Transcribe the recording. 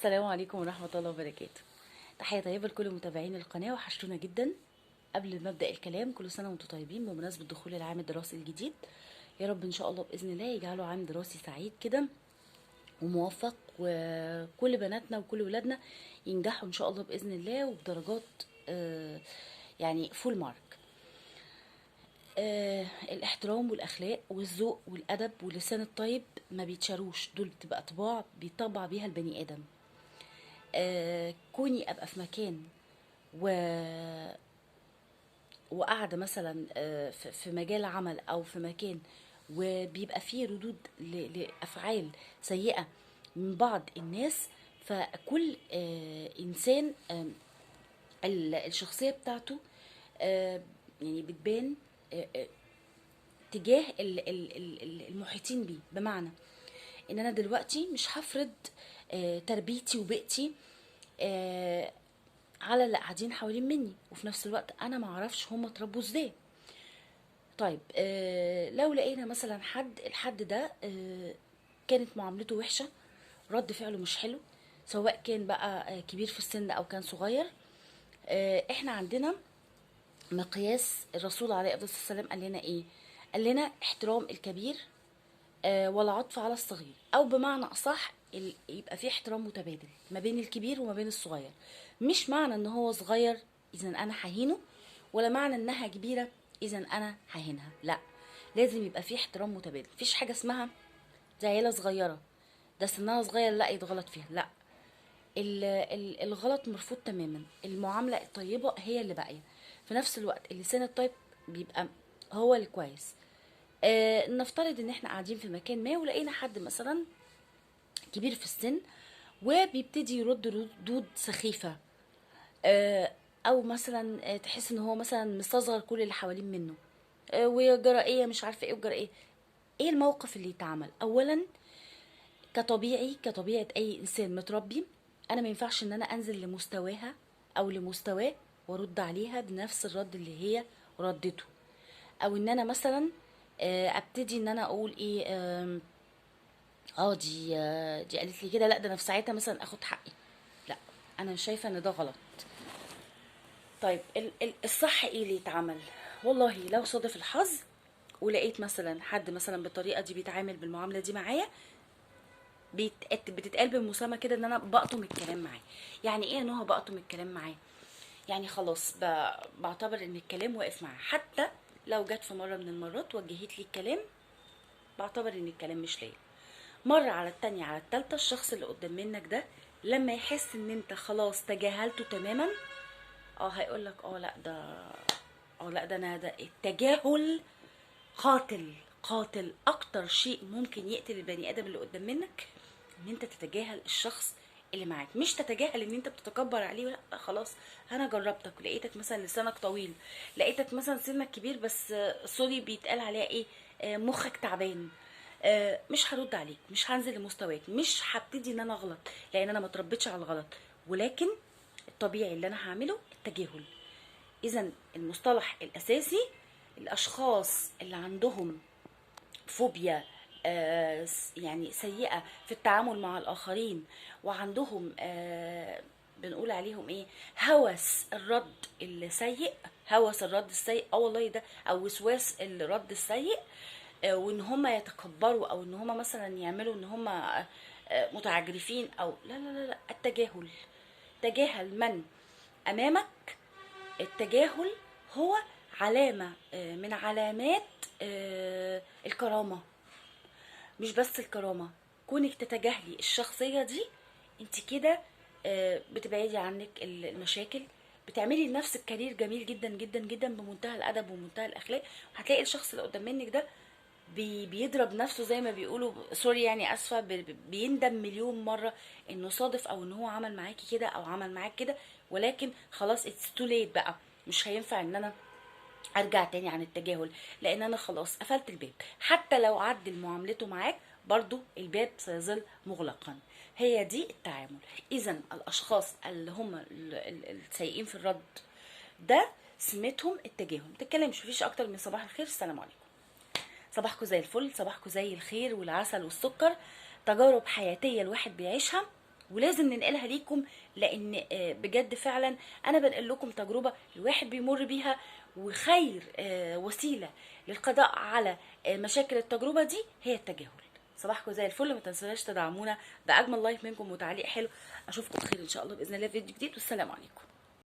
السلام عليكم ورحمة الله وبركاته. تحية طيبة لكل متابعين القناة، وحشتونا جدا. قبل ما ابدأ الكلام، كل سنة وانتم طيبين بمناسبة دخول العام الدراسي الجديد. يا رب ان شاء الله بإذن الله يجعله عام دراسي سعيد كده وموفق، وكل بناتنا وكل ولادنا ينجحوا ان شاء الله بإذن الله وبدرجات يعني فول مارك. الاحترام والاخلاق والذوق والادب واللسان الطيب ما بيتشاروش، دول بتبقى طباع بيطبع بيها البني ادم. كوني ابقى في مكان و... وقاعده مثلا في مجال عمل او في مكان، وبيبقى فيه ردود لافعال سيئه من بعض الناس، فكل انسان الشخصيه بتاعته يعني بتبان تجاه المحيطين بيه. بمعنى ان انا دلوقتي مش هفرض تربيتي وبيئتي على اللي قاعدين حوالين مني، وفي نفس الوقت انا ما اعرفش هم اتربوا ازاي. طيب لو لقينا مثلا الحد ده كانت معاملته وحشة، رد فعله مش حلو، سواء كان بقى كبير في السن او كان صغير، احنا عندنا مقياس. الرسول عليه الصلاة والسلام قال لنا ايه؟ قال لنا احترام الكبير ولا عطف على الصغير، او بمعنى اصح يبقى في احترام متبادل ما بين الكبير وما بين الصغير. مش معنى ان هو صغير اذا انا ههينه، ولا معنى انها كبيره اذا انا ههينها، لا. لازم يبقى في احترام متبادل. مفيش حاجه اسمها زي عيله صغيره ده سنها صغير لا يتغلط فيها، لا. الغلط مرفوض تماما. المعامله الطيبه هي اللي باقيه. في نفس الوقت اللسان الطيب بيبقى هو الكويس. نفترض ان احنا قاعدين في مكان ما، ولقينا حد مثلا كبير في السن وبيبتدي يرد ردود سخيفة، او مثلا تحس ان هو مثلا مستصغر كل اللي حوالين منه، وجرى مش عارفه ايه وجرى ايه. ايه الموقف اللي يتعمل؟ اولا كطبيعة اي انسان متربي، انا ما ينفعش ان انا انزل لمستواها او لمستواه وارد عليها بنفس الرد اللي هي ردته، او ان انا مثلا ابتدي ان انا اقول ايه، دي قالت لي كده، لا ده انا في ساعتها مثلا اخد حقي. لا، انا شايفه ان ده غلط. طيب الصح ايه اللي يتعمل؟ والله لو صادف الحظ ولقيت مثلا حد مثلا بالطريقه دي بيتعامل بالمعامله دي معايا، بتتقال بمسامة كده ان انا بقطم الكلام معاه. يعني ايه ان هو بقطم الكلام معاه؟ يعني خلاص بعتبر ان الكلام واقف معاه. حتى لو جت في مره من المرات وجهت لي الكلام، بعتبر ان الكلام مش ليا. مرة على التانية على التالتة، الشخص اللي قدام منك ده لما يحس ان انت خلاص تجاهلته تماما، هيقولك لا ده انا ده التجاهل قاتل. قاتل. اكتر شيء ممكن يقتل البني ادم اللي قدام منك ان انت تتجاهل الشخص اللي معاك. مش تتجاهل ان انت بتتكبر عليه، لا خلاص. انا جربتك ولقيتك مثلا لسانك طويل، لقيتك مثلا سنك كبير بس سوري بيتقال عليها ايه، مخك تعبان، مش هرد عليك، مش هنزل لمستواك، مش هبتدي ان انا اغلط لان انا ما اتربيتش على الغلط. ولكن الطبيعي اللي انا هعمله التجاهل. اذا المصطلح الاساسي، الاشخاص اللي عندهم فوبيا يعني سيئة في التعامل مع الآخرين، وعندهم بنقول عليهم ايه، هوس الرد السيء، هوس الرد السيء، والله ده، او وسواس الرد السيء، وان هم يتكبروا، او ان هم مثلا يعملوا ان هم متعجرفين، او لا لا لا لا. التجاهل. تجاهل من امامك. التجاهل هو علامة من علامات الكرامة. مش بس الكرامة، كونك تتجاهلي الشخصية دي، انت كده بتبعدي عنك المشاكل، بتعملي لنفسك كارير جميل جدا جدا جدا بمنتهى الادب ومنتهى الاخلاق. وهتلاقي الشخص اللي قدام منك ده بيضرب نفسه زي ما بيقولوا، سوري يعني اسفه، بيندم مليون مره انه صادف او ان هو عمل معاكي كده او عمل معاك كده. ولكن خلاص اتس تو ليت بقى، مش هينفع ان انا ارجع تاني عن التجاهل، لان انا خلاص قفلت الباب. حتى لو عدل معاملته معاك، برضو الباب سيظل مغلقا. هي دي التعامل. اذا الاشخاص اللي هم السيئين في الرد ده سمتهم التجاهل. متتكلمش، مفيش اكتر من صباح الخير، السلام عليكم. صباحكم زي الفل، صباحكم زي الخير والعسل والسكر. تجارب حياتية الواحد بيعيشها ولازم ننقلها ليكم، لان بجد فعلا انا بنقل لكم تجربه الواحد بيمر بيها، وخير وسيله للقضاء على مشاكل التجربه دي هي التجاهل. صباحكم زي الفل، ما تنسوناش تدعمونا باجمل لايك منكم وتعليق حلو. اشوفكم بخير ان شاء الله باذن الله في فيديو جديد، والسلام عليكم.